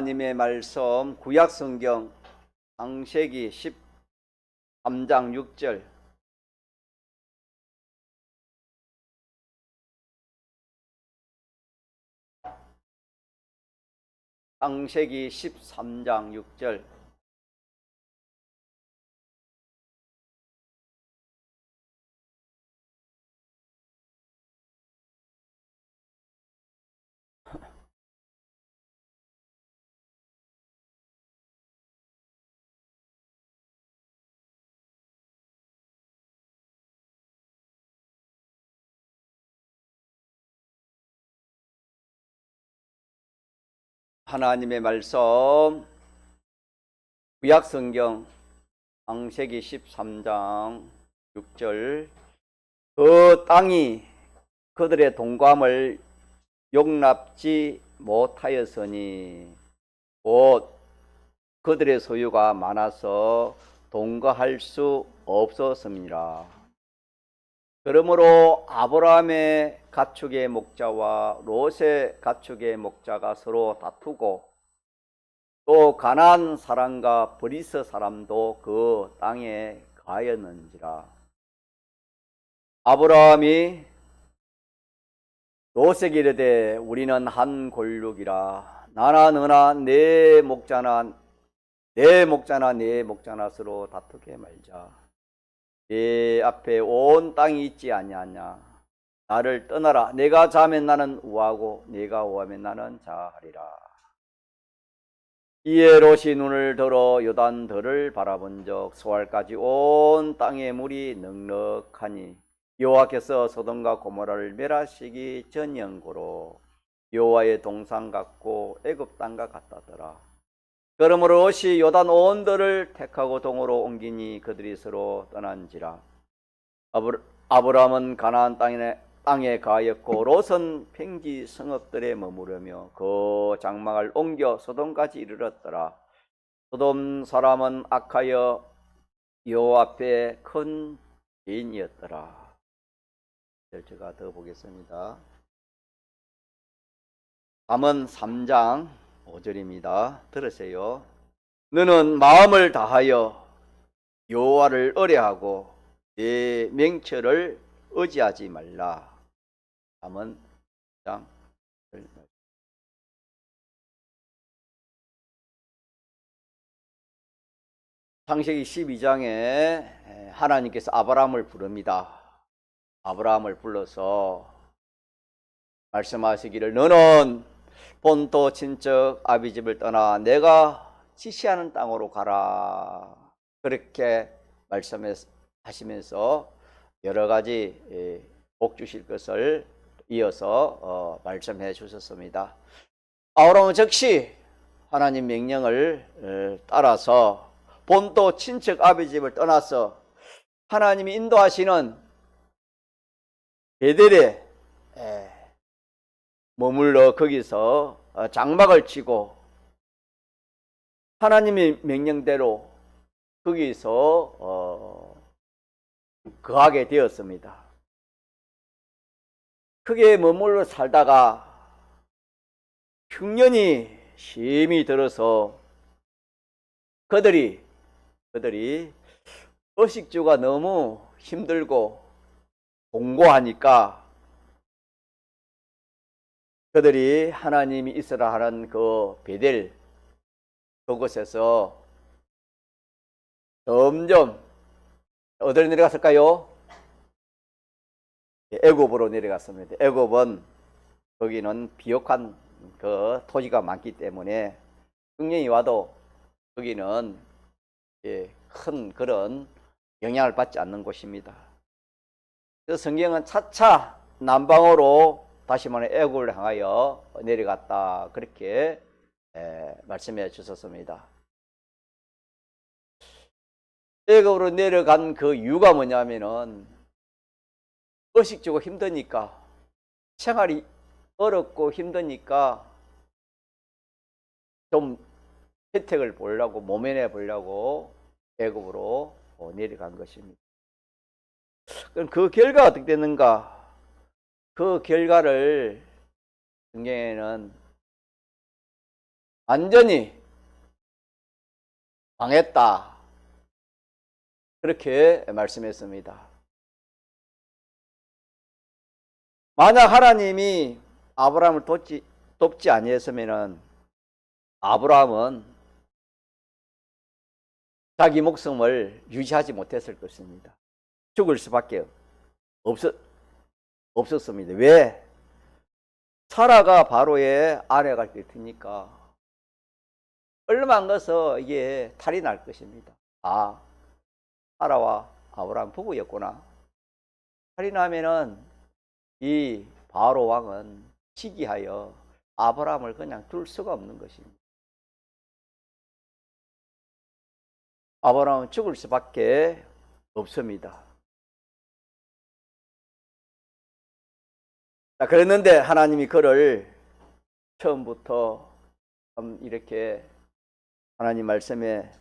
하나님의 말씀 구약성경 창세기 13장 6절. 창세기 13장 6절. 하나님의 말씀 구약성경 창세기 13장 6절. 그 땅이 그들의 동감을 용납지 못하였으니 곧 그들의 소유가 많아서 동거할 수 없었습니다. 그러므로 아브라함의 가축의 목자와 롯의 가축의 목자가 서로 다투고 또 가나안 사람과 브리스 사람도 그 땅에 가였는지라. 아브라함이 롯에게 이르되 우리는 한 골육이라. 나나 너나 내 목자나 내 목자나 서로 다투게 말자. 내 앞에 온 땅이 있지 아니하냐. 나를 떠나라. 내가 자면 나는 우하고 내가 우하면 나는 자하리라. 이에 롯이 눈을 들어 요단들을 바라본즉 소알까지 온 땅의 물이 넉넉하니 여호와께서 소돔과 고모라를 멸하시기 전연고로 여호와의 동산 같고 애굽 땅과 같다더라. 그러므로 롯이 요단 온들을 택하고 동으로 옮기니 그들이 서로 떠난지라. 아브라함은 가나안 땅에 가였고 롯은 평지 성읍들에 머무르며 그 장막을 옮겨 소돔까지 이르렀더라. 소돔 사람은 악하여 여호와 앞에 큰 죄인이었더라. 제가 더 보겠습니다. 다음은 3장 5절입니다. 들으세요. 너는 마음을 다하여 여호와를 의뢰하고 내 명철을 의지하지 말라. 다음은 3장 창세기 12장에 하나님께서 아브라함을 부릅니다. 아브라함을 불러서 말씀하시기를 너는 본토 친척 아비집을 떠나 내가 지시하는 땅으로 가라. 그렇게 말씀하시면서 여러 가지 복 주실 것을 이어서 말씀해 주셨습니다. 아브라함은 즉시 하나님 명령을 따라서 본토 친척 아비집을 떠나서 하나님이 인도하시는 베델에 머물러 거기서 장막을 치고 하나님의 명령대로 거기서 거하게 되었습니다. 거기에 머물러 살다가 흉년이 심히 들어서 그들이 의식주가 너무 힘들고 공고하니까 그들이 하나님이 있으라 하는 그 베델 그곳에서 점점 어디로 내려갔을까요? 애굽으로 내려갔습니다. 애굽은 거기는 비옥한 그 토지가 많기 때문에 흉년이 와도 거기는 큰 그런 영향을 받지 않는 곳입니다. 그래서 성경은 차차 남방으로 다시 말해 애굽을 향하여 내려갔다 그렇게 말씀해 주셨습니다. 애굽으로 내려간 그 이유가 뭐냐면은 의식주고 힘드니까 생활이 어렵고 힘드니까 좀 혜택을 보려고 모면해 보려고 애굽으로 내려간 것입니다. 그럼 그 결과가 어떻게 됐는가? 그 결과를 성경에는 완전히 망했다. 그렇게 말씀했습니다. 만약 하나님이 아브라함을 돕지 아니했으면 아브라함은 자기 목숨을 유지하지 못했을 것입니다. 죽을 수밖에 없었습니다. 왜? 사라가 바로의 아내가 될 테니까 얼마 안 가서 이게 탈이 날 것입니다. 아, 사라와 아브라함 부부였구나. 탈이 나면은 이 바로 왕은 시기하여 아브라함을 그냥 둘 수가 없는 것입니다. 아브라함은 죽을 수밖에 없습니다. 자, 그랬는데 하나님이 그를 처음부터 이렇게 하나님 말씀에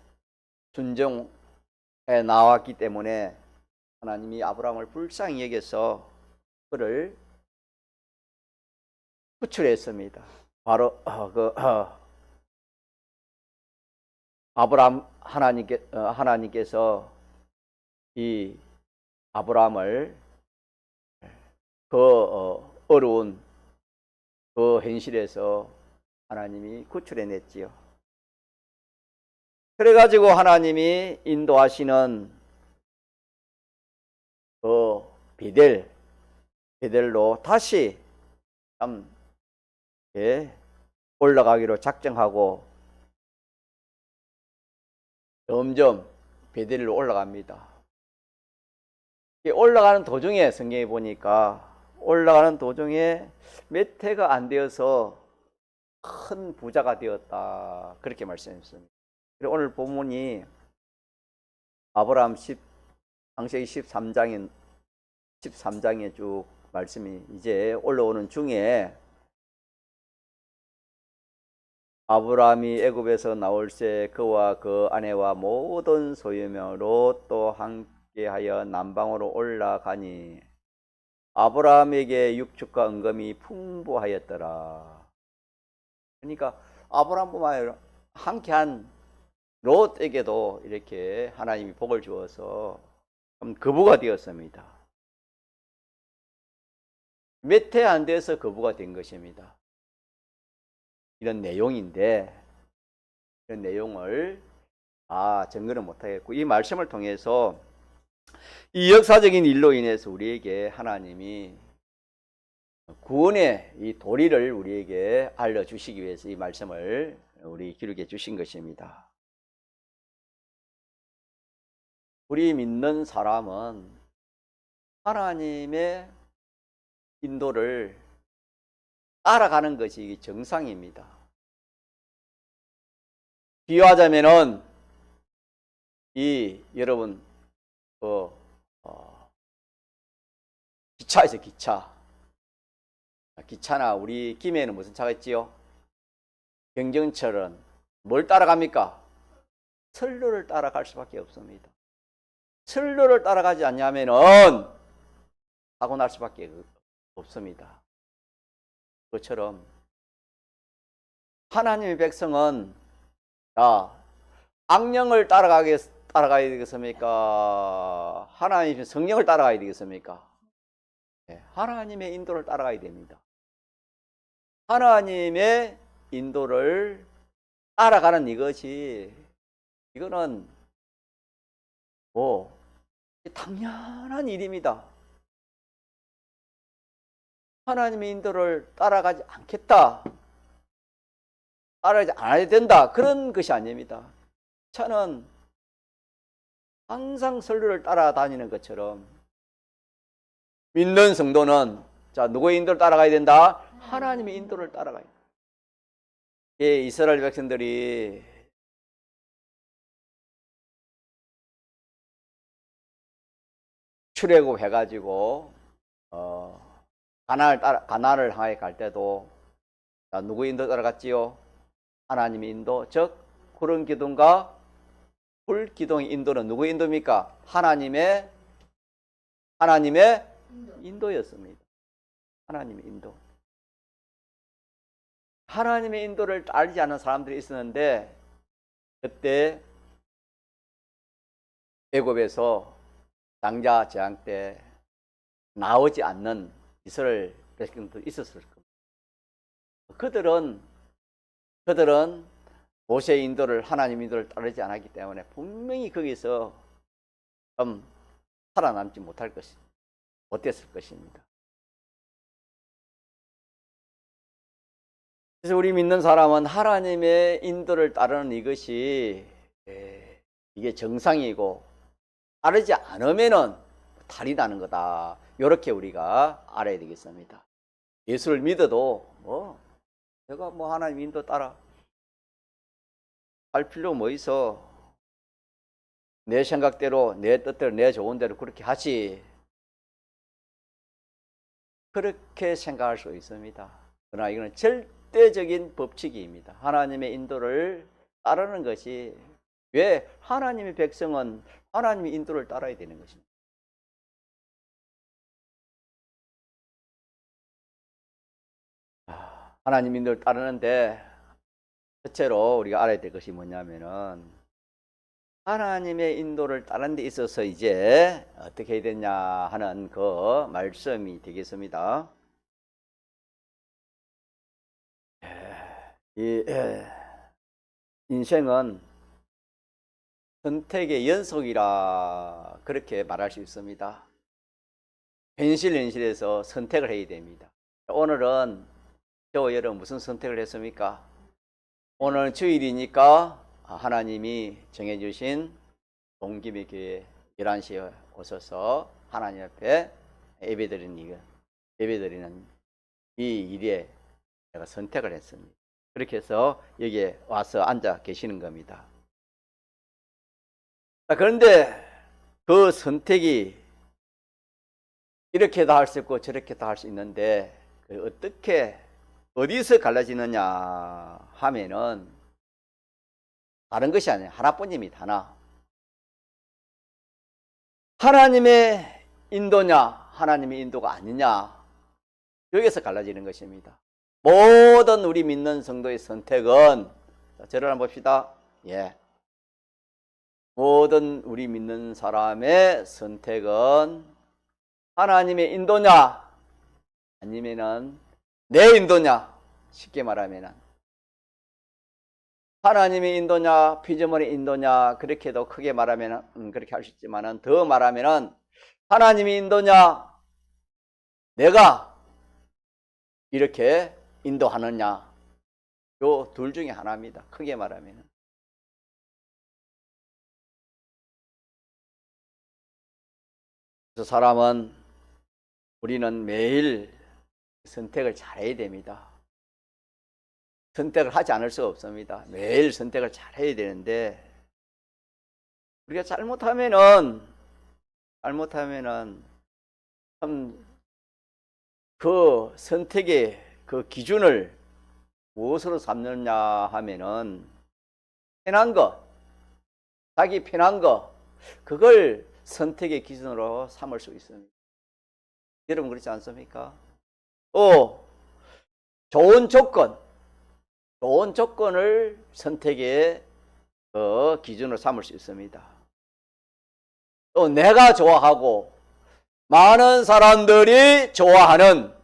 순종해 나왔기 때문에 하나님이 아브라함을 불쌍히 여겨서 그를 구출했습니다. 바로 아브라함 하나님께서 이 아브라함을 그 어려운 그 현실에서 하나님이 구출해냈지요. 그래가지고 하나님이 인도하시는 그 베델로 다시 올라가기로 작정하고 점점 베델로 올라갑니다. 올라가는 도중에 성경에 보니까 올라가는 도중에 몇 해가 안 되어서 큰 부자가 되었다. 그렇게 말씀했습니다. 그리고 오늘 본문이 아브라함 창세기 13장에 쭉 말씀이 이제 올라오는 중에 아브라함이 애굽에서 나올새 그와 그 아내와 모든 소유명으로 또 함께하여 남방으로 올라가니 아브라함에게 육축과 은금이 풍부하였더라. 그러니까 아브라함뿐만 아니라 함께한 롯에게도 이렇게 하나님이 복을 주어서 거부가 되었습니다. 몇 해 안 돼서 거부가 된 것입니다. 이런 내용인데 이런 내용을 증거는 못하겠고 이 말씀을 통해서 이 역사적인 일로 인해서 우리에게 하나님이 구원의 이 도리를 우리에게 알려주시기 위해서 이 말씀을 우리 기록해 주신 것입니다. 우리 믿는 사람은 하나님의 인도를 따라가는 것이 정상입니다. 비유하자면은 여러분 기차에서 기차나 우리 김해에는 무슨 차가 있지요? 경전철은 뭘 따라갑니까? 선로를 따라갈 수밖에 없습니다. 선로를 따라가지 않냐면은 사고 날 수밖에 없습니다. 그것처럼 하나님의 백성은 악령을 따라가야 되겠습니까? 하나님의 성령을 따라가야 되겠습니까? 네, 하나님의 인도를 따라가야 됩니다. 하나님의 인도를 따라가는 이거는 당연한 일입니다. 하나님의 인도를 따라가지 않겠다, 따라가지 않아야 된다, 그런 것이 아닙니다. 저는 항상 선로를 따라다니는 것처럼 믿는 성도는 누구의 인도를 따라가야 된다? 하나님의 인도를 따라가야 된다. 이스라엘 백성들이 출애굽 해가지고 가나안을 향해 갈 때도 누구 인도 따라갔지요? 하나님의 인도, 즉 구름 기둥과 불 기둥의 인도는 누구 인도입니까? 하나님의 인도였습니다. 하나님의 인도. 하나님의 인도를 따르지 않는 사람들이 있었는데 그때 애굽에서 장자 재앙 때 나오지 않는 이스라엘 백성도 있었을 겁니다. 그들은 모세의 인도를, 하나님 인도를 따르지 않았기 때문에 분명히 거기서 좀 살아남지 못했을 것입니다. 그래서 우리 믿는 사람은 하나님의 인도를 따르는 이것이 이게 정상이고 따르지 않으면은 탈이 나는 거다. 이렇게 우리가 알아야 되겠습니다. 예수를 믿어도 내가 하나님 인도 따라 할 필요 뭐 있어? 내 생각대로, 내 뜻대로, 내 좋은 대로 그렇게 하지. 그렇게 생각할 수 있습니다. 그러나 이거는 절대적인 법칙입니다. 하나님의 인도를 따르는 것이, 왜 하나님의 백성은 하나님의 인도를 따라야 되는 것입니다. 하나님 인도를 따르는데 첫째로 우리가 알아야 될 것이 뭐냐면은 하나님의 인도를 따르는 데 있어서 이제 어떻게 해야 되냐 하는 그 말씀이 되겠습니다. 인생은 선택의 연속이라 그렇게 말할 수 있습니다. 현실에서 선택을 해야 됩니다. 오늘은 저와 여러분 무슨 선택을 했습니까? 오늘 주일이니까 하나님이 정해주신 동기미 교회 11시에 오셔서 하나님 앞에 예배드리는 이 일에 제가 선택을 했습니다. 그렇게 해서 여기에 와서 앉아 계시는 겁니다. 그런데 그 선택이 이렇게도 할 수 있고 저렇게도 할 수 있는데 어떻게 어디서 갈라지느냐 하면은 다른 것이 아니에요. 하나뿐입니다. 하나. 하나님의 인도냐 하나님의 인도가 아니냐, 여기서 갈라지는 것입니다. 모든 우리 믿는 성도의 선택은, 저를 한번 봅시다. 모든 우리 믿는 사람의 선택은 하나님의 인도냐 아니면은 내 인도냐. 쉽게 말하면은 하나님의 인도냐 피조물의 인도냐, 그렇게도 크게 말하면 그렇게 할 수 있지만은 더 말하면은 하나님의 인도냐 내가 이렇게 인도하느냐, 요 둘 중에 하나입니다. 크게 말하면은. 그래서 우리는 매일 선택을 잘해야 됩니다. 선택을 하지 않을 수가 없습니다. 매일 선택을 잘해야 되는데 우리가 잘못하면은 참 그 선택의 그 기준을 무엇으로 삼느냐 하면은 편한 것, 자기 편한 것, 그걸 선택의 기준으로 삼을 수 있습니다. 여러분 그렇지 않습니까? 좋은 조건을 선택의 기준으로 삼을 수 있습니다. 또 내가 좋아하고 많은 사람들이 좋아하는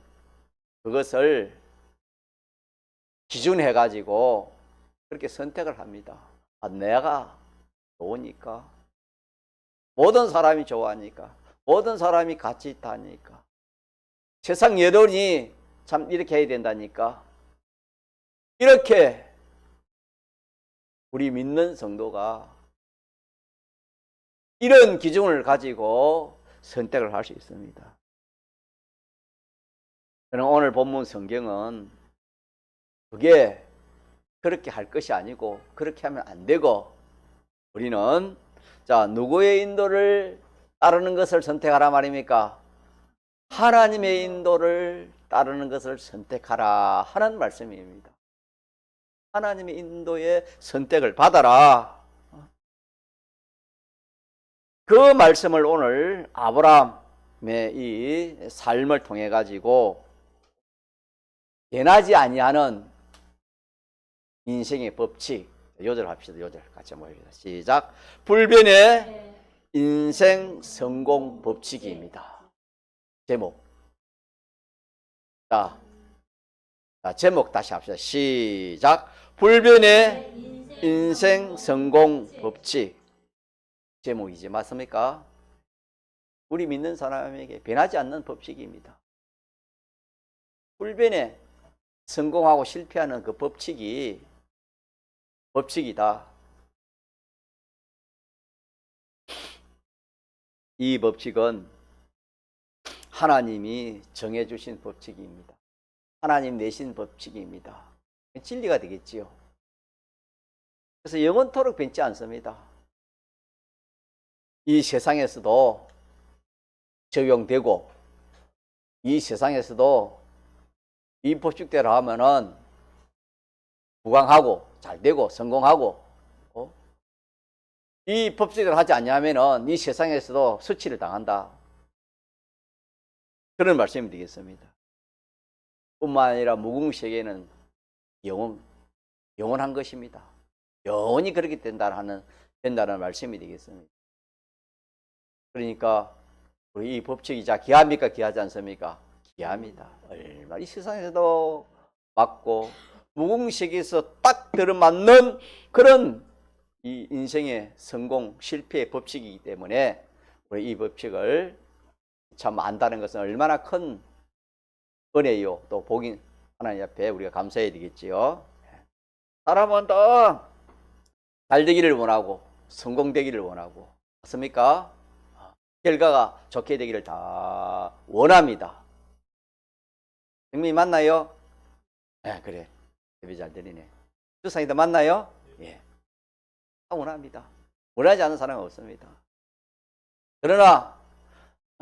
그것을 기준해 가지고 그렇게 선택을 합니다. 내가 좋으니까, 모든 사람이 좋아하니까, 모든 사람이 같이 있다니까, 세상 여론이 참 이렇게 해야 된다니까, 이렇게 우리 믿는 성도가 이런 기준을 가지고 선택을 할 수 있습니다. 저는 오늘 본문 성경은 그게 그렇게 할 것이 아니고 그렇게 하면 안 되고, 우리는 누구의 인도를 따르는 것을 선택하라 말입니까? 하나님의 인도를 따르는 것을 선택하라 하는 말씀입니다. 하나님의 인도의 선택을 받아라. 그 말씀을 오늘 아브라함의 이 삶을 통해 가지고 변하지 아니하는 인생의 법칙. 요절 합시다. 요절 같이 한번 해봅시다. 시작. 불변의 인생 성공 법칙입니다. 제목. 자, 제목 다시 합시다. 시작. 불변의 인생 성공 법칙. 제목이지 맞습니까? 우리 믿는 사람에게 변하지 않는 법칙입니다. 불변에 성공하고 실패하는 그 법칙이다. 이 법칙은 하나님이 정해주신 법칙입니다. 하나님 내신 법칙입니다. 진리가 되겠지요. 그래서 영원토록 변치 않습니다. 이 세상에서도 적용되고, 이 세상에서도 이 법칙대로 하면은 부강하고 잘되고 성공하고, 이 법칙대로 하지 않냐면은 이 세상에서도 수치를 당한다. 그런 말씀이 되겠습니다. 뿐만 아니라 무궁세계는 영원한 것입니다. 영원히 그렇게 된다는 말씀이 되겠습니다. 그러니까 우리 이 법칙이 귀합니까? 귀하지 않습니까? 귀합니다. 얼마나 이 세상에서도 맞고 무궁세계에서 딱 들어맞는 그런 이 인생의 성공, 실패의 법칙이기 때문에 우리 이 법칙을 참 안다는 것은 얼마나 큰 은혜요. 또 복인 하나님 앞에 우리가 감사해야 되겠지요. 사람은 더 잘되기를 원하고 성공되기를 원하고 맞습니까? 결과가 좋게 되기를 다 원합니다. 형님이 맞나요? 네, 그래. 예배 잘 드리네. 주상이도 맞나요? 예. 다 원합니다. 원하지 않는 사람은 없습니다. 그러나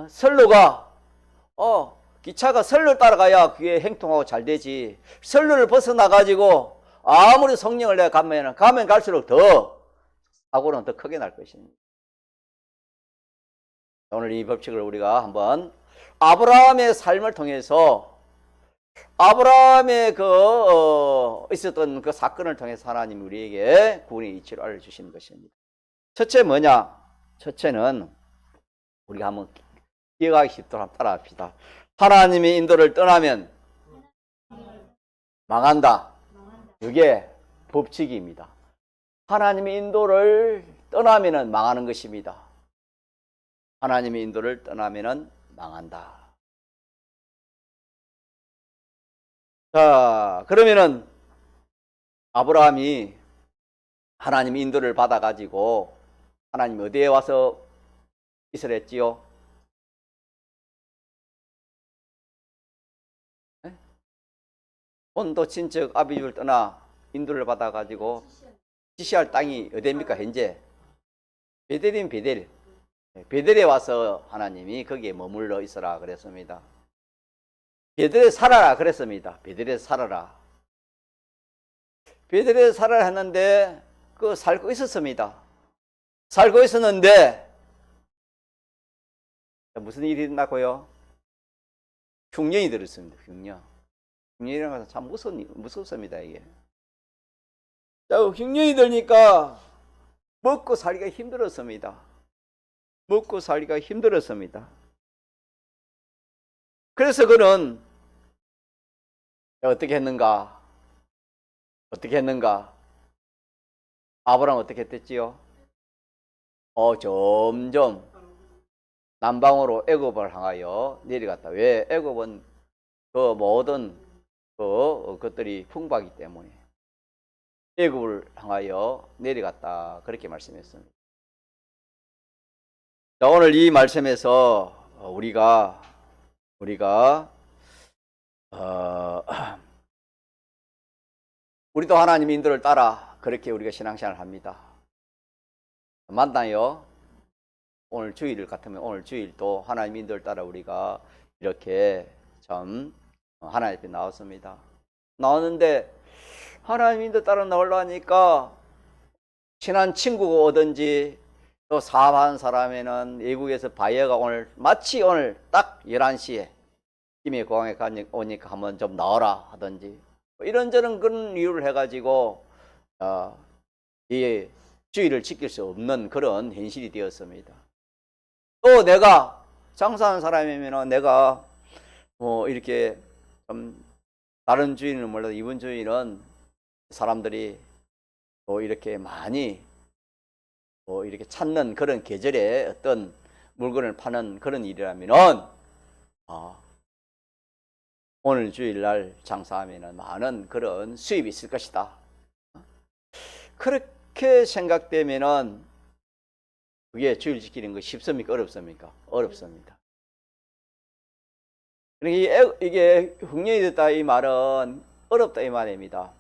선로가 기차가 선로를 따라가야 그게 행통하고 잘 되지. 선로를 벗어나가지고 아무리 성령을 내가 가면 갈수록 더 사고는 더 크게 날 것입니다. 오늘 이 법칙을 우리가 한번 아브라함의 삶을 통해서 아브라함의 있었던 그 사건을 통해서 하나님 우리에게 구원의 이치를 알려주시는 것입니다. 첫째 뭐냐? 첫째는 우리가 한번 기억하기 쉽도록 한번 따라합시다. 하나님의 인도를 떠나면 망한다. 그게 법칙입니다. 하나님의 인도를 떠나면 망하는 것입니다. 하나님의 인도를 떠나면 망한다. 자, 그러면은 아브라함이 하나님의 인도를 받아가지고 하나님 어디에 와서 있으라 했지요? 본도 친척 아비집을 떠나 인도를 받아가지고 지시할 땅이 어디입니까? 현재 베델이면 베델. 베델에 와서 하나님이 거기에 머물러 있어라 그랬습니다. 베델에 살아라 그랬습니다. 베델에 살아라. 베델에 살아라 했는데 살고 있었습니다. 살고 있었는데 무슨 일이 있나고요? 흉년이 들었습니다. 흉년이라는 것은 참 무섭습니다. 이게. 자, 흉년이 들니까 먹고 살기가 힘들었습니다. 먹고 살기가 힘들었습니다. 그래서 그는 어떻게 했는가? 아브라함 어떻게 했댔지요? 점점 남방으로 애굽을 향하여 내려갔다. 왜? 애굽은 그 모든 것들이 풍부하기 때문에 애굽을 향하여 내려갔다. 그렇게 말씀했습니다. 자, 오늘 이 말씀에서 우리가 우리도 하나님의 인도를 따라 그렇게 우리가 신앙생활을 합니다. 맞나요? 오늘 주일 같으면 오늘 주일도 하나님의 인도를 따라 우리가 이렇게 참 하나님 앞에 나왔습니다. 나왔는데 하나님의 인도 따라 나오려니까 친한 친구가 오든지 또 사업하는 사람에는 외국에서 바이어가 마치 오늘 딱 11시에 김해 공항에 오니까 한번 좀 나와라 하든지 이런저런 그런 이유를 해가지고 이 주의를 지킬 수 없는 그런 현실이 되었습니다. 또 내가 장사하는 사람이면 내가 이렇게 좀 다른 주인은 몰라도 이번 주인은 사람들이 이렇게 많이 이렇게 찾는 그런 계절에 어떤 물건을 파는 그런 일이라면은 오늘 주일날 장사하면은 많은 그런 수입이 있을 것이다. 그렇게 생각되면은 그게 주일 지키는 거 쉽습니까? 어렵습니까? 어렵습니다. 그러니까 이게 흥령이 됐다 이 말은 어렵다 이 말입니다.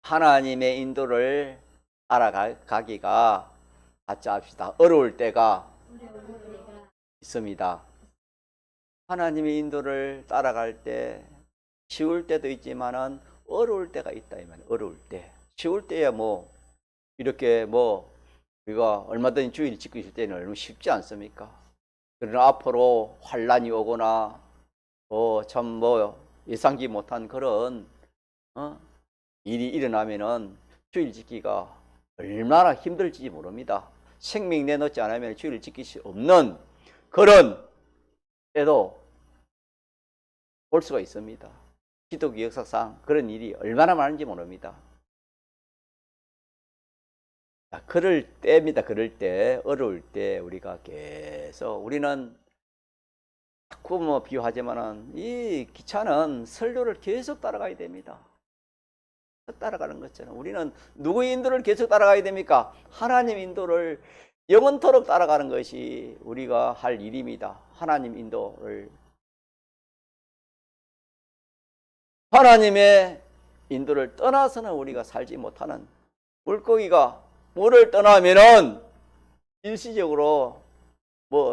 하나님의 인도를 알아가기가 갖자 합시다. 어려울 때가 있습니다. 하나님의 인도를 따라갈 때 쉬울 때도 있지만은 어려울 때가 있다 이 말이에요. 어려울 때. 쉬울 때야 이렇게 우리가 얼마든지 주일 지키고 있을 때는 얼마나 쉽지 않습니까? 그러나 앞으로 환란이 오거나 참 예상치 못한 그런 일이 일어나면은 주일 지키기가 얼마나 힘들지 모릅니다. 생명 내놓지 않으면 주일을 지킬 수 없는 그런 때도 볼 수가 있습니다. 기독교 역사상 그런 일이 얼마나 많은지 모릅니다. 그럴 때입니다. 그럴 때, 어려울 때 우리가 계속 우리는 자꾸 비유하지만은 이 기차는 선로를 계속 따라가야 됩니다. 따라가는 것처럼 우리는 누구의 인도를 계속 따라가야 됩니까? 하나님 인도를 영원토록 따라가는 것이 우리가 할 일입니다. 하나님 인도를. 하나님의 인도를 떠나서는 우리가 살지 못하는, 물고기가 물을 떠나면은 일시적으로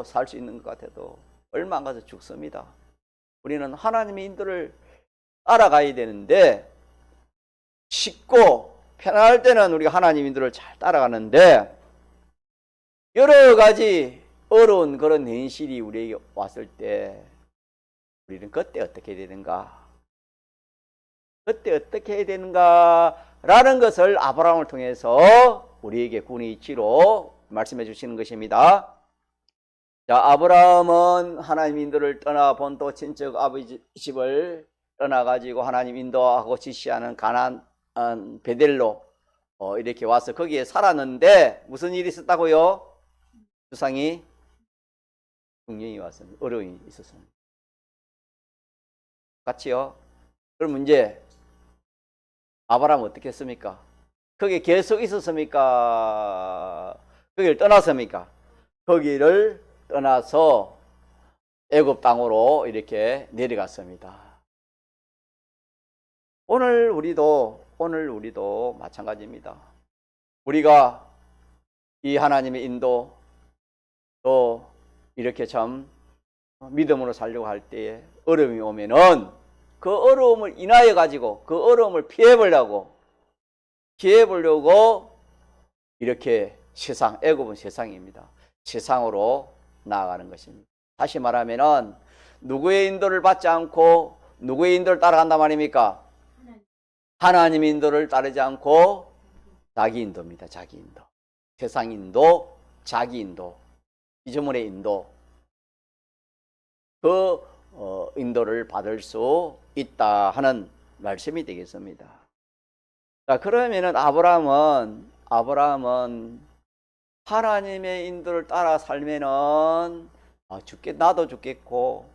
살 수 있는 것 같아도 얼마 안 가서 죽습니다. 우리는 하나님의 인도를 따라가야 되는데, 쉽고 편안할 때는 우리가 하나님 인도를 잘 따라가는데, 여러 가지 어려운 그런 현실이 우리에게 왔을 때 우리는 그때 어떻게 해야 되는가? 그때 어떻게 해야 되는가? 라는 것을 아브라함을 통해서 우리에게 구원의 이치로 말씀해 주시는 것입니다. 자, 아브라함은 하나님 인도를 떠나 본토 친척 아버지 집을 떠나가지고 하나님 인도하고 지시하는 가나안 베델로 이렇게 와서 거기에 살았는데 무슨 일이 있었다고요? 주상이 중령이 왔습니다. 어려움이 있었습니다. 같이요. 그럼 문제, 아브라함은 어떻게 했습니까? 거기에 계속 있었습니까? 거기를 떠났습니까? 거기를 떠나서 애굽 땅으로 이렇게 내려갔습니다. 오늘 우리도 마찬가지입니다. 우리가 이 하나님의 인도 또 이렇게 참 믿음으로 살려고 할 때에 어려움이 오면은 그 어려움을 인하여 가지고 그 어려움을 피해보려고 이렇게 애굽은 세상입니다. 세상으로 나아가는 것입니다. 다시 말하면은 누구의 인도를 받지 않고 누구의 인도를 따라간단 말입니까? 하나님 인도를 따르지 않고 자기 인도입니다. 자기 인도. 세상 인도, 자기 인도, 피조물의 인도. 그 인도를 받을 수 있다 하는 말씀이 되겠습니다. 자, 그러면은 아브라함은 하나님의 인도를 따라 살면은 나도 죽겠고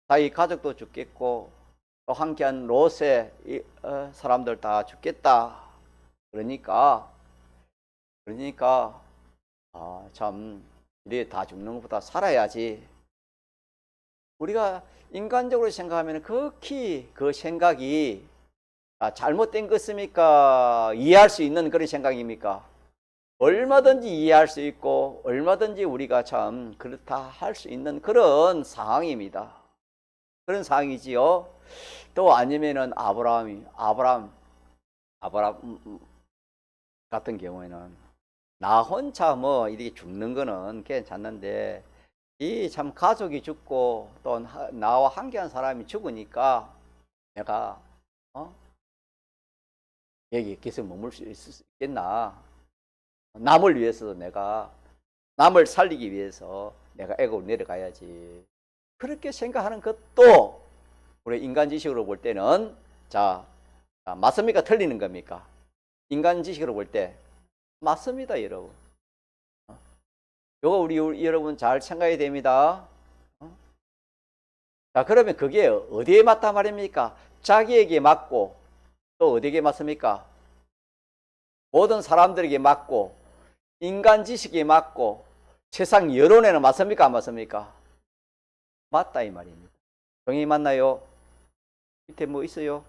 자기 가족도 죽겠고 또 함께한 롯의 사람들 다 죽겠다. 그러니까 참 이래 다 죽는 것보다 살아야지. 우리가 인간적으로 생각하면 극히 그 생각이 잘못된 것입니까? 이해할 수 있는 그런 생각입니까? 얼마든지 이해할 수 있고 얼마든지 우리가 참 그렇다 할 수 있는 그런 상황입니다. 그런 상황이지요. 또 아니면은 아브라함 같은 경우에는 나 혼자 이렇게 죽는 거는 괜찮는데 이 참 가족이 죽고 또 나와 함께한 사람이 죽으니까 내가 여기 계속 머물 수 있겠나? 남을 위해서도 내가 남을 살리기 위해서 내가 애국으로 내려가야지. 그렇게 생각하는 것도 우리 인간 지식으로 볼 때는 자 맞습니까? 틀리는 겁니까? 인간 지식으로 볼 때 맞습니다, 여러분. 요거 우리 여러분 잘 생각해야 됩니다. 자, 그러면 그게 어디에 맞다 말입니까? 자기에게 맞고 또 어디에 맞습니까? 모든 사람들에게 맞고 인간 지식에 맞고 세상 여론에는 맞습니까? 안 맞습니까? 맞다 이 말입니다. 정의 맞나요? 밑에 뭐 있어요?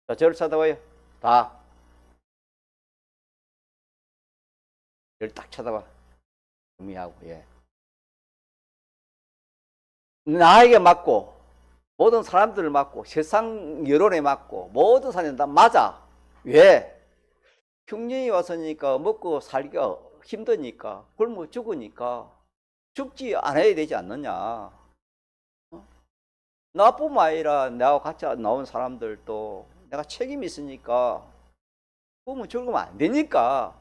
자, 저를 쳐다봐요. 다. 저를 딱 쳐다봐. 의미하고, 예. 나에게 맞고, 모든 사람들을 맞고, 세상 여론에 맞고, 모든 사람이 다 맞아. 왜? 흉년이 왔으니까 먹고 살기가 힘드니까, 굶어 죽으니까, 죽지 않아야 되지 않느냐. 나뿐만 아니라 내가 같이 나온 사람들도 내가 책임이 있으니까, 굶어 죽으면 안 되니까,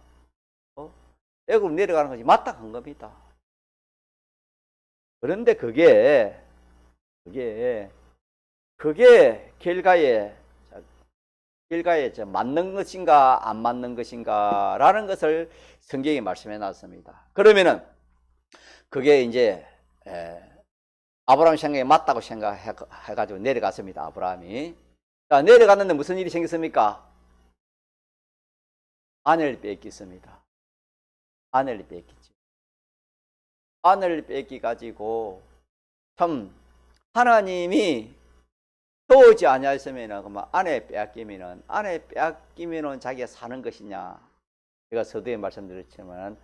애굽 내려가는 것이 마땅한 겁니다. 그런데 그게 결과에 맞는 것인가 안 맞는 것인가라는 것을 성경이 말씀해 놨습니다. 그러면은 그게 이제 아브라함 생각에 맞다고 생각해가지고 내려갔습니다. 아브라함이. 자, 내려갔는데 무슨 일이 생겼습니까? 아내를 뺏겼습니다. 아내를 뺏기지. 아내를 뺏기 가지고 참 하나님이 도우지 아니하였으면은 그만 아내 빼앗기면은 자기가 사는 것이냐? 제가 서두에 말씀드렸지만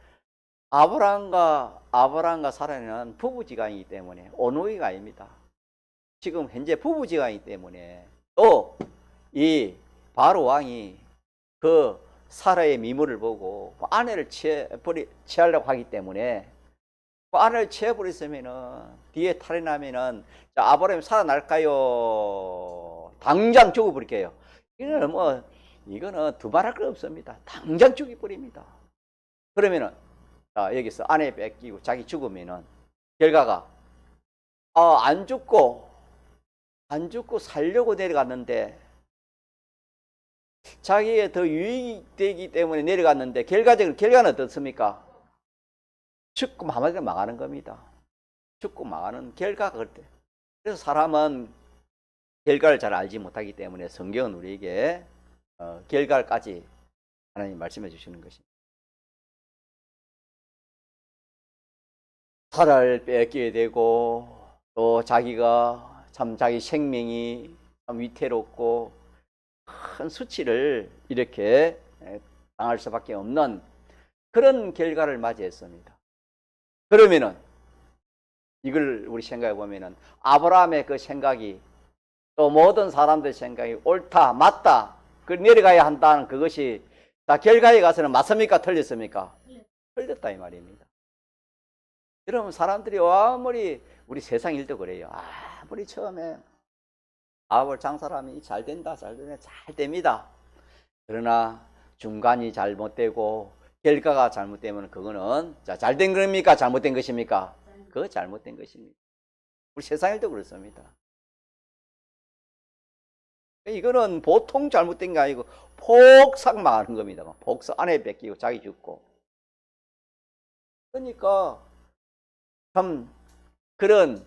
아브라함과 사라는 부부지간이기 때문에 오노이가 아닙니다. 지금 현재 부부지간이기 때문에 또 이 바로 왕이 그 사라의 미모를 보고 아내를 취하려고 하기 때문에 아내를 취해버렸으면은 뒤에 탈이 나면은 자, 아브라함이 살아날까요? 당장 죽어버릴게요. 이거는 두말할 거 없습니다. 당장 죽여버립니다. 그러면은 자, 여기서 아내 뺏기고 자기 죽으면은 결과가 안 죽고 살려고 내려갔는데 자기에 더 유익되기 때문에 내려갔는데 결과는 어떻습니까? 죽고 한마디로 망하는 겁니다. 죽고 망하는 결과가 그렇대. 그래서 사람은 결과를 잘 알지 못하기 때문에 성경은 우리에게 결과까지 하나님 말씀해 주시는 것입니다. 살을 뺏기게 되고 또 자기가 참 자기 생명이 참 위태롭고 큰 수치를 이렇게 당할 수밖에 없는 그런 결과를 맞이했습니다. 그러면은 이걸 우리 생각해 보면은 아브라함의 그 생각이 또 모든 사람들의 생각이 옳다 맞다 그 내려가야 한다는 그것이 다 결과에 가서는 맞습니까 틀렸습니까? 틀렸다 이 말입니다. 여러분 사람들이 아무리 우리 세상 일도 그래요. 아무리 처음에 장사라면 잘 된다 잘 됩니다. 그러나 중간이 잘못되고 결과가 잘못되면 그거는 잘 된 겁니까 잘못된 것입니까? 그거 잘못된 것입니다. 우리 세상 일도 그렇습니다. 이거는 보통 잘못된 게 아니고 폭삭 망하는 겁니다. 폭삭 아내 뺏기고 자기 죽고. 그러니까 참 그런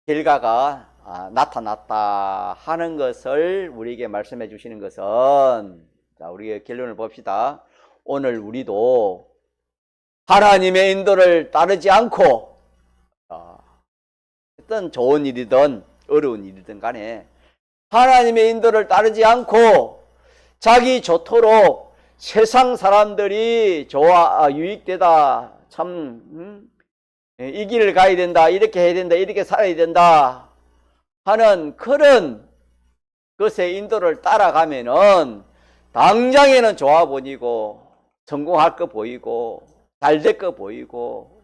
결과가 나타났다 하는 것을 우리에게 말씀해 주시는 것은 자, 우리의 결론을 봅시다. 오늘 우리도 하나님의 인도를 따르지 않고 어떤 좋은 일이든 어려운 일이든 간에 하나님의 인도를 따르지 않고 자기 좋도록 세상 사람들이 유익되다 참 이 길을 가야 된다 이렇게 해야 된다 이렇게 살아야 된다 하는 그런 것의 인도를 따라가면은 당장에는 좋아 보이고 성공할 거 보이고 잘 될 거 보이고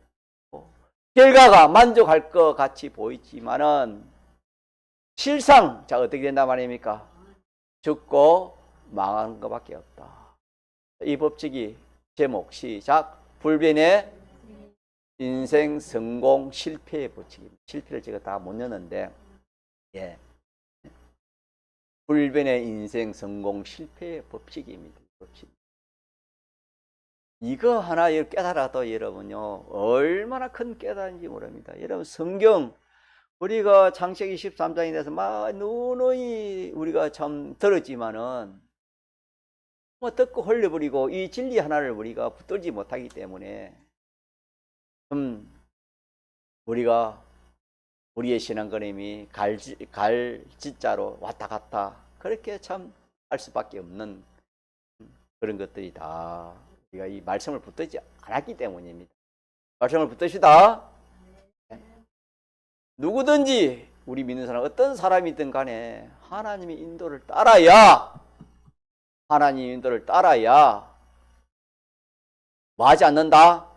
결과가 만족할 것 같이 보이지만은 실상 자 어떻게 된단 말입니까? 죽고 망하는 것밖에 없다. 이 법칙이 제목 시작. 불변의 인생 성공 실패의 법칙입니다. 실패를 제가 다 못 였는데, 예. 불변의 인생 성공 실패의 법칙입니다. 법칙. 이거 하나 깨달아도 여러분요, 얼마나 큰 깨달은지 모릅니다. 여러분, 성경, 우리가 창세기 13장에 대해서 막 누누이 우리가 참 들었지만은, 뭐 듣고 흘려버리고 이 진리 하나를 우리가 붙들지 못하기 때문에, 우리가 우리의 신앙걸음이 갈짓자로 왔다 갔다 그렇게 참 할 수밖에 없는 그런 것들이 다 우리가 이 말씀을 붙들지 않았기 때문입니다. 말씀을 붙드시다. 누구든지 우리 믿는 사람 어떤 사람이든 간에 하나님의 인도를 따라야 뭐 하지 않는다?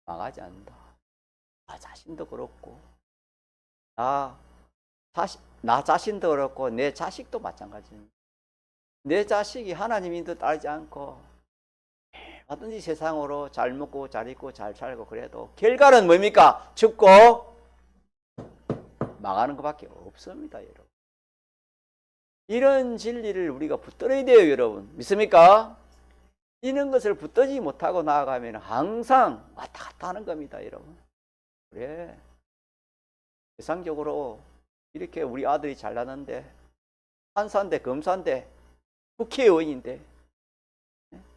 망하지 않는다. 나 자신도 그렇고 나 자신도 그렇고 내 자식도 마찬가지입니다. 내 자식이 하나님 인도 따르지 않고 얼마든지 세상으로 잘 먹고 잘 입고 잘 살고 그래도 결과는 뭡니까? 죽고 망하는 것밖에 없습니다, 여러분. 이런 진리를 우리가 붙들어야 돼요, 여러분. 믿습니까? 이런 것을 붙들지 못하고 나아가면 항상 왔다 갔다 하는 겁니다, 여러분. 그래. 세상적으로 이렇게 우리 아들이 잘나는데 판사인데 검사인데 국회의원인데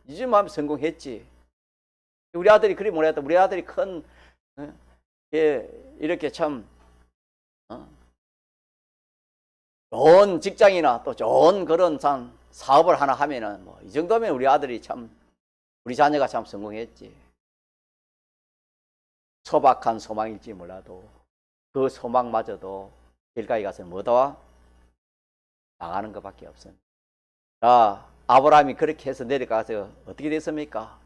이쯤 하면 성공했지. 우리 아들이 그리 못했다. 우리 아들이 큰 이렇게 참 좋은 직장이나 또 좋은 그런 사업을 하나 하면은 뭐 이 정도면 우리 아들이 참 우리 자녀가 참 성공했지. 소박한 소망일지 몰라도 그 소망마저도 길가에 가서 뭐다? 망하는 것밖에 없습니다. 자, 아브라함이 그렇게 해서 내려가서 어떻게 됐습니까?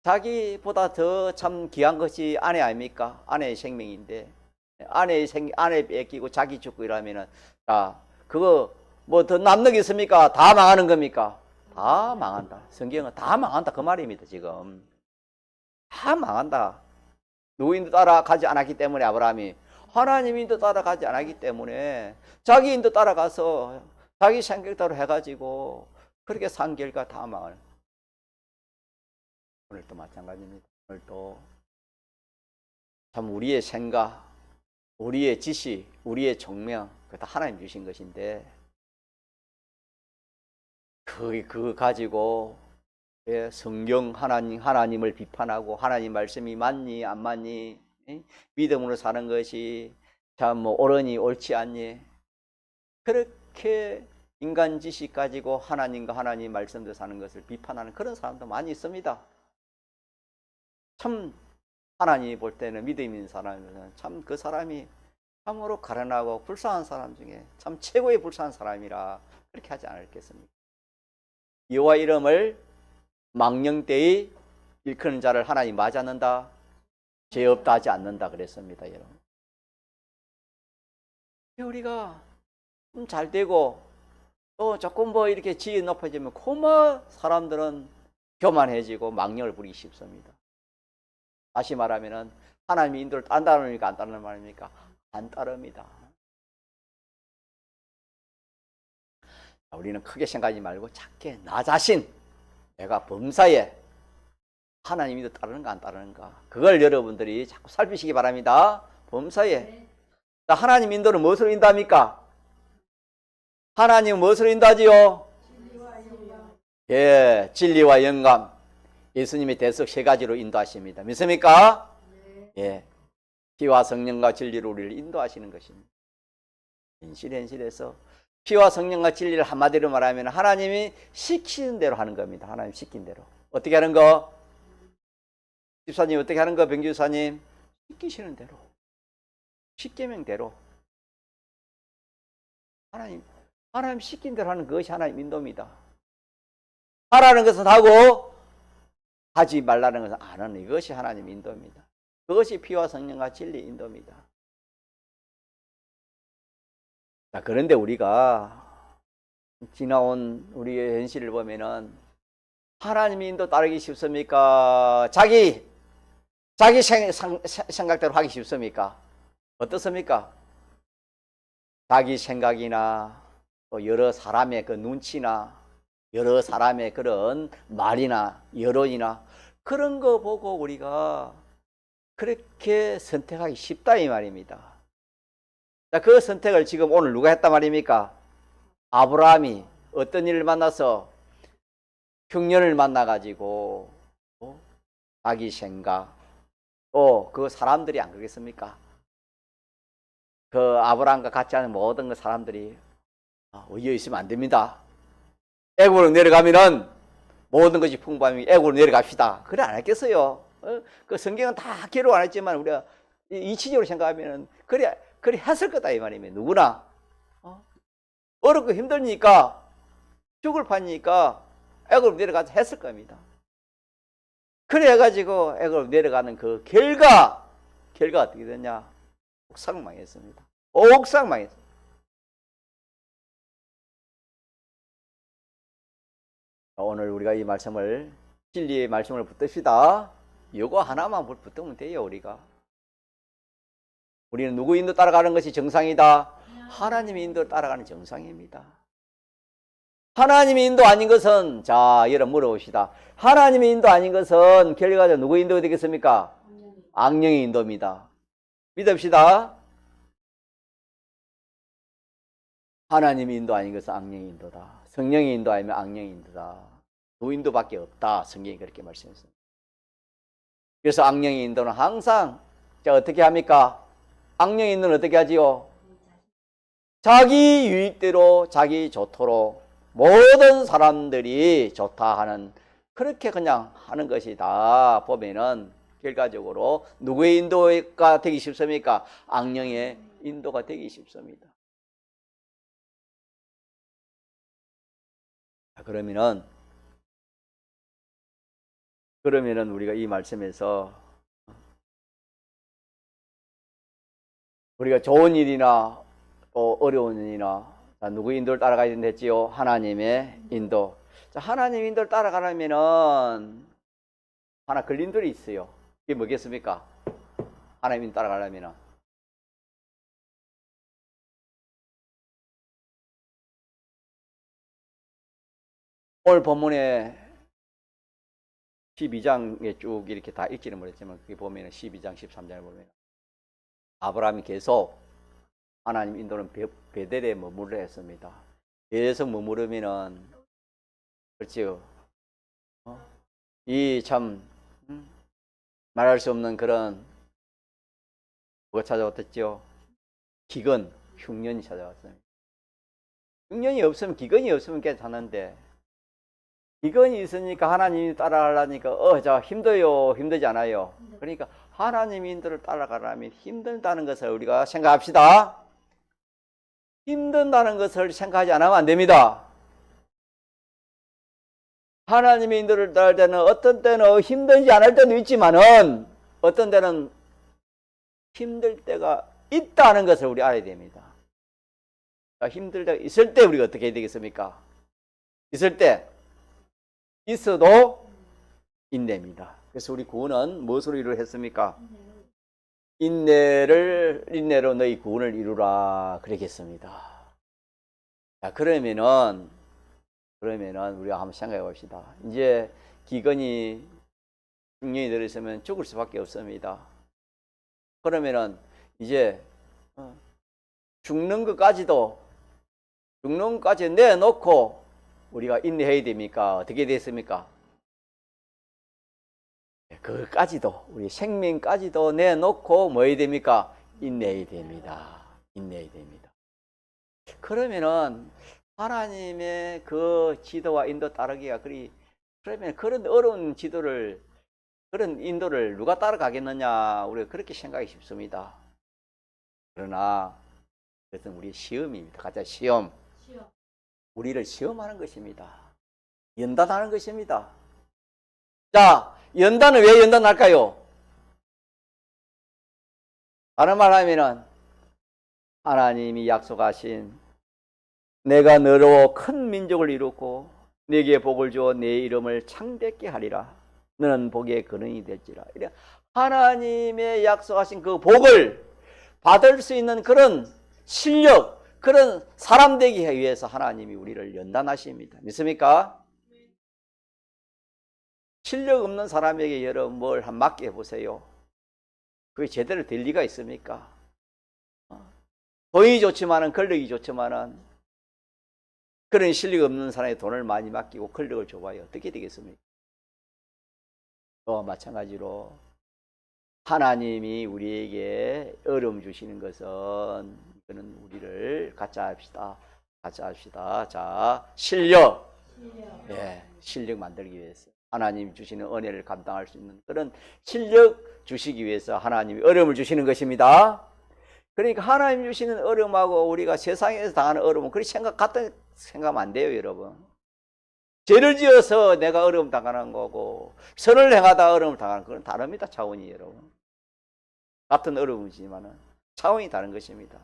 자기보다 더 참 귀한 것이 아내 아닙니까? 아내의 생명인데 아내 뺏기고 자기 죽고 이러면은 자, 그거 뭐 더 남는 게 있습니까? 다 망하는 겁니까? 다 망한다. 성경은 다 망한다 그 말입니다. 지금 다 망한다. 누구 인도 따라가지 않았기 때문에 아브라함이 하나님 인도 따라가지 않았기 때문에 자기 인도 따라가서 자기 생각대로 해가지고 그렇게 산 결과 다 망을. 오늘도 마찬가지입니다. 오늘도 참 우리의 생각, 우리의 지식, 우리의 총명 그거 다 하나님 주신 것인데 그거 가지고 성경 하나님을 비판하고 하나님 말씀이 맞니 안 맞니 믿음으로 사는 것이 참 뭐 옳으니 옳지 않니 그렇게 인간 지식 가지고 하나님과 하나님 말씀대로 사는 것을 비판하는 그런 사람도 많이 있습니다. 참 하나님이 볼 때는 믿음 있는 사람이면 참 그 사람이 참으로 가련하고 불쌍한 사람 중에 참 최고의 불쌍한 사람이라 그렇게 하지 않았겠습니까? 여호와 이름을 망령되이 일컫는 자를 하나님 맞이 않는다, 죄 없다 하지 않는다 그랬습니다, 여러분. 우리가 좀 잘 되고 또 조금 뭐 이렇게 지위 높아지면 고마 사람들은 교만해지고 망령을 부리기 쉽습니다. 다시 말하면은 하나님의 인도를 따르니까 안 따르는 말입니까? 안 따릅니다. 우리는 크게 생각하지 말고 작게 나 자신 내가 범사에 하나님 인도 따르는가 안 따르는가 그걸 여러분들이 자꾸 살피시기 바랍니다. 범사에 자, 하나님 인도는 무엇으로 인도합니까? 하나님은 무엇으로 인도하지요? 예, 진리와 영감. 예수님의 대석 세 가지로 인도하십니다. 믿습니까? 예, 피와 성령과 진리로 우리를 인도하시는 것입니다. 현실에서 피와 성령과 진리를 한마디로 말하면 하나님이 시키는 대로 하는 겁니다. 하나님 시킨 대로. 어떻게 하는 거? 집사님 어떻게 하는 거? 병규 집사님 시키시는 대로. 십계명대로. 하나님 시킨 대로 하는 그것이 하나님 인도입니다. 하라는 것은 하고 하지 말라는 것은 안 하는 이것이 하나님 인도입니다. 그것이 피와 성령과 진리 인도입니다. 자, 그런데 우리가 지나온 우리의 현실을 보면은 하나님 인도 따르기 쉽습니까? 자기 생각대로 하기 쉽습니까? 어떻습니까? 자기 생각이나 또 여러 사람의 그 눈치나 여러 사람의 그런 말이나 여론이나 그런 거 보고 우리가 그렇게 선택하기 쉽다 이 말입니다. 자, 그 선택을 지금 오늘 누가 했단 말입니까? 아브라함이 어떤 일을 만나서 흉년을 만나가지고 자기 생각 또 그 사람들이 안 그러겠습니까? 그 아브라함과 같이 하는 모든 그 사람들이 의에 있으면 안 됩니다. 애굽으로 내려가면은 모든 것이 풍부함이 애굽으로 내려갑시다. 그래 안 했겠어요? 그 성경은 다 기록 안 했지만 우리가 이치적으로 생각하면은 그래 했을 거다 이 말이면 누구나 어렵고 힘드니까 죽을 판이니까 애굽으로 내려가서 했을 겁니다. 그래 가지고 애굽으로 내려가는 그 결과 어떻게 됐냐? 옥상망했습니다. 옥상망했습니다. 오늘 우리가 이 말씀을 진리의 말씀을 붙듭시다. 이거 하나만 붙으면 돼요. 우리는 누구 인도 따라가는 것이 정상이다? 하나님의 인도를 따라가는 정상입니다. 하나님의 인도 아닌 것은 자 여러분 물어봅시다. 하나님의 인도 아닌 것은 결과적으로 누구 인도가 되겠습니까? 악령의 인도입니다. 믿읍시다. 하나님의 인도 아닌 것은 악령의 인도다. 성령의 인도 아니면 악령의 인도다. 두 인도밖에 없다. 성경이 그렇게 말씀했습니다. 그래서 악령의 인도는 항상 자 어떻게 합니까? 악령의 인도는 어떻게 하지요? 자기 유익대로 자기 좋도록 모든 사람들이 좋다 하는 그렇게 그냥 하는 것이다. 보면은 결과적으로 누구의 인도가 되기 쉽습니까? 악령의 인도가 되기 쉽습니다. 그러면은 우리가 이 말씀에서 우리가 좋은 일이나 또 어려운 일이나 누구 인도를 따라가야 된다 했지요? 하나님의 인도. 자, 하나님 인도를 따라가려면은 하나 걸림돌이 있어요. 그게 뭐겠습니까? 하나님 인도 따라가려면은 오늘 본문에 12장에 쭉 이렇게 다 읽지는 못했지만 그게 보면은 12장 13장을 보면 아브라함이 계속 하나님 인도는 베델에 머무르려 했습니다. 계속 머무르면은 그렇지요. 이 참 말할 수 없는 그런 뭐가 찾아왔겠죠? 기근, 흉년이 찾아왔습니다. 흉년이 없으면 기근이 없으면 괜찮은데 기근이 있으니까 하나님이 따라가려니까 자 힘들어요, 힘들지 않아요. 그러니까 하나님 인도를 따라가려면 힘들다는 것을 우리가 생각합시다. 힘든다는 것을 생각하지 않으면 안 됩니다. 하나님의 인도를 따를 때는 어떤 때는 힘들지 않을 때도 있지만은 어떤 때는 힘들 때가 있다는 것을 우리 알아야 됩니다. 힘들 때가 있을 때 우리가 어떻게 해야 되겠습니까? 있을 때 있어도 인내입니다. 그래서 우리 구원은 무엇으로 이루했습니까? 인내로 너희 구원을 이루라 그러겠습니다. 자, 그러면은 우리가 한번 생각해 봅시다. 이제 기근이 흉년이 들어있으면 죽을 수밖에 없습니다. 그러면은 이제 죽는 것까지 내놓고 우리가 인내해야 됩니까? 어떻게 됐습니까? 그것까지도 우리 생명까지도 내놓고 뭐 해야 됩니까? 인내해야 됩니다. 인내해야 됩니다. 그러면은 하나님의 그 지도와 인도 따르기가 그러면 그런 어려운 지도를 그런 인도를 누가 따라가겠느냐 우리가 그렇게 생각이 쉽습니다. 그러나 그것은 우리 시험입니다. 가짜 시험. 우리를 시험하는 것입니다. 연단하는 것입니다. 자, 연단은 왜 연단할까요? 다른 말 하면은 하나님이 약속하신 내가 너로 큰 민족을 이루고 네게 복을 주어 네 이름을 창대케 하리라. 너는 복의 근원이 될지라. 하나님의 약속하신 그 복을 받을 수 있는 그런 실력, 그런 사람 되기 위해서 하나님이 우리를 연단하십니다. 믿습니까? 실력 없는 사람에게 여러분 뭘 한 맡겨보세요. 그게 제대로 될 리가 있습니까? 돈이 좋지만은, 권력이 좋지만은, 그런 실력 없는 사람에 돈을 많이 맡기고 권력을 줘봐요. 어떻게 되겠습니까? 또 마찬가지로 하나님이 우리에게 어려움 주시는 것은, 이거는 우리를 같이 합시다. 같이 합시다. 자, 실력. 예, 실력 만들기 위해서. 하나님 주시는 은혜를 감당할 수 있는 그런 실력 주시기 위해서 하나님이 어려움을 주시는 것입니다. 그러니까 하나님 주시는 어려움하고 우리가 세상에서 당하는 어려움은 그렇게 같은 생각하면 안 돼요, 여러분. 죄를 지어서 내가 어려움 당하는 거고 선을 행하다 어려움을 당하는 그건 다릅니다, 차원이 여러분. 같은 어려움이지만은 차원이 다른 것입니다.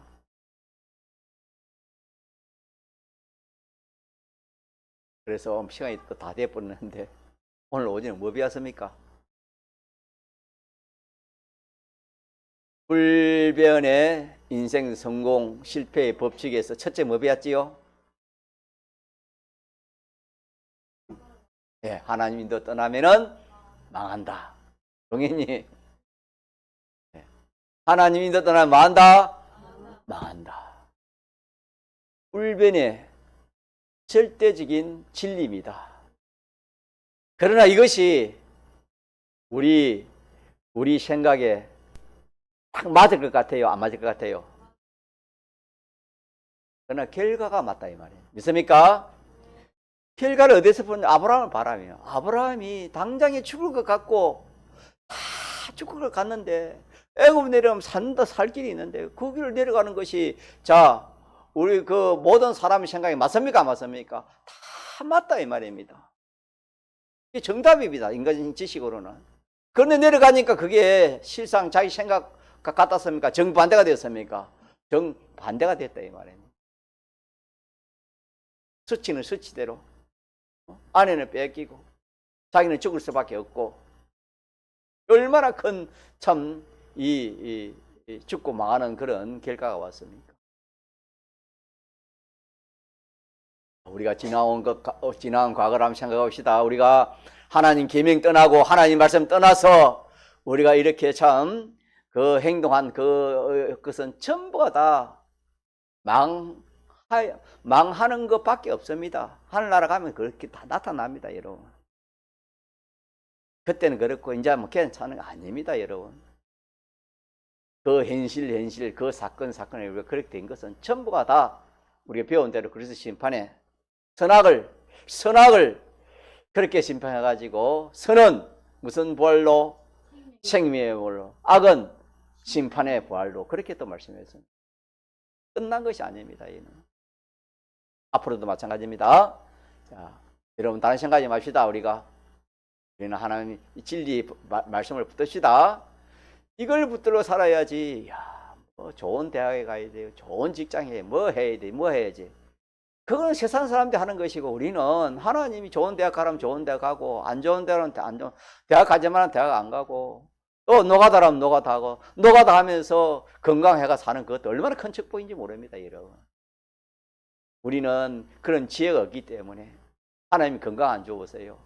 그래서 시간이 또 다 돼버렸는데 오늘 오전에 뭐 배웠습니까? 불변의 인생 성공 실패의 법칙에서 첫째 뭐 배웠지요? 네, 하나님 인도 떠나면은 망한다. 동현이, 네. 하나님 인도 떠나면 망한다? 망한다. 불변의 절대적인 진리입니다. 그러나 이것이 우리 생각에 딱 맞을 것 같아요? 안 맞을 것 같아요? 그러나 결과가 맞다 이 말이에요. 믿습니까? 결과를 어디서 보냐? 아브라함을 바라며. 아브라함이 당장에 죽을 것 같고 다 죽을 것 같는데 애굽 내려가면 살 길이 있는데 그 길을 내려가는 것이 자 우리 그 모든 사람의 생각이 맞습니까? 안 맞습니까? 다 맞다 이 말입니다. 이게 정답입니다. 인간적인 지식으로는. 그런데 내려가니까 그게 실상 자기 생각과 같았습니까? 정반대가 되었습니까? 정반대가 됐다 이 말입니다. 수치는 수치대로 아내는 뺏기고 자기는 죽을 수밖에 없고 얼마나 큰 참 죽고 망하는 그런 결과가 왔습니까? 우리가 지나온 과거를 한번 생각해 봅시다. 우리가 하나님 계명 떠나고 하나님 말씀 떠나서 우리가 이렇게 참 그 행동한 그것은 전부가 다 망하는 것밖에 없습니다. 하늘나라 가면 그렇게 다 나타납니다, 여러분. 그때는 그렇고 이제 뭐 괜찮은 거 아닙니다, 여러분. 그 현실 그 사건에 우리가 그렇게 된 것은 전부가 다 우리가 배운 대로 그리스도 심판에 선악을 그렇게 심판해 가지고 선은 무슨 부활로? 생명의 부활로. 악은 심판의 부활로. 그렇게 또 말씀했습니다. 끝난 것이 아닙니다. 이는 앞으로도 마찬가지입니다. 자, 여러분 다른 생각하지 맙시다. 우리는 하나님 진리 말씀을 붙듭시다. 이걸 붙들고 살아야지. 야, 뭐 좋은 대학에 가야 돼요. 좋은 직장에 뭐 해야 돼? 뭐 해야지? 그건 세상 사람들이 하는 것이고 우리는 하나님이 좋은 대학 가라면 좋은 대학 가고 안 좋은 대학은 안 좋은 대학 가지만 대학 안 가고 또 노가다라면 노가다 하고 노가다 하면서 건강해가 사는 그것도 얼마나 큰 축복인지 모릅니다, 여러분. 우리는 그런 지혜가 없기 때문에 하나님이 건강 안 줘보세요.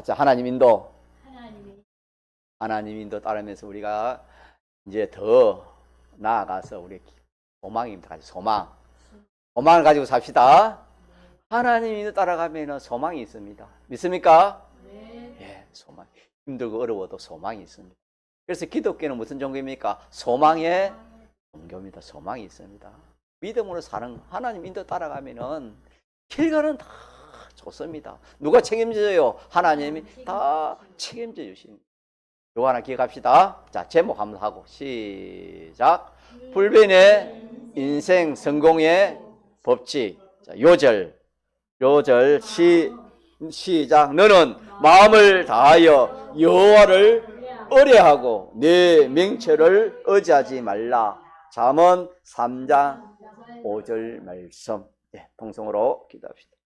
자, 하나님 인도 따르면서 우리가 이제 더 나아가서 우리 소망입니다. 소망을 가지고 삽시다. 하나님 인도 따라가면 소망이 있습니다. 믿습니까? 네. 예, 소망. 힘들고 어려워도 소망이 있습니다. 그래서 기독교는 무슨 종교입니까? 소망의 종교입니다. 소망이 있습니다. 믿음으로 사는 하나님 인도 따라가면은 결과는 다 좋습니다. 누가 책임져요? 하나님이 다 책임져 주십니다. 요거 하나 기억합시다. 자, 제목 한번 하고 시작. 불변의 인생 성공의 법칙. 자, 요절 시작. 너는 마음을 다하여 여호와를 의뢰하고 네 명철을 의지하지 말라. 잠언 3장 5절 말씀. 예, 통성으로 기도합시다.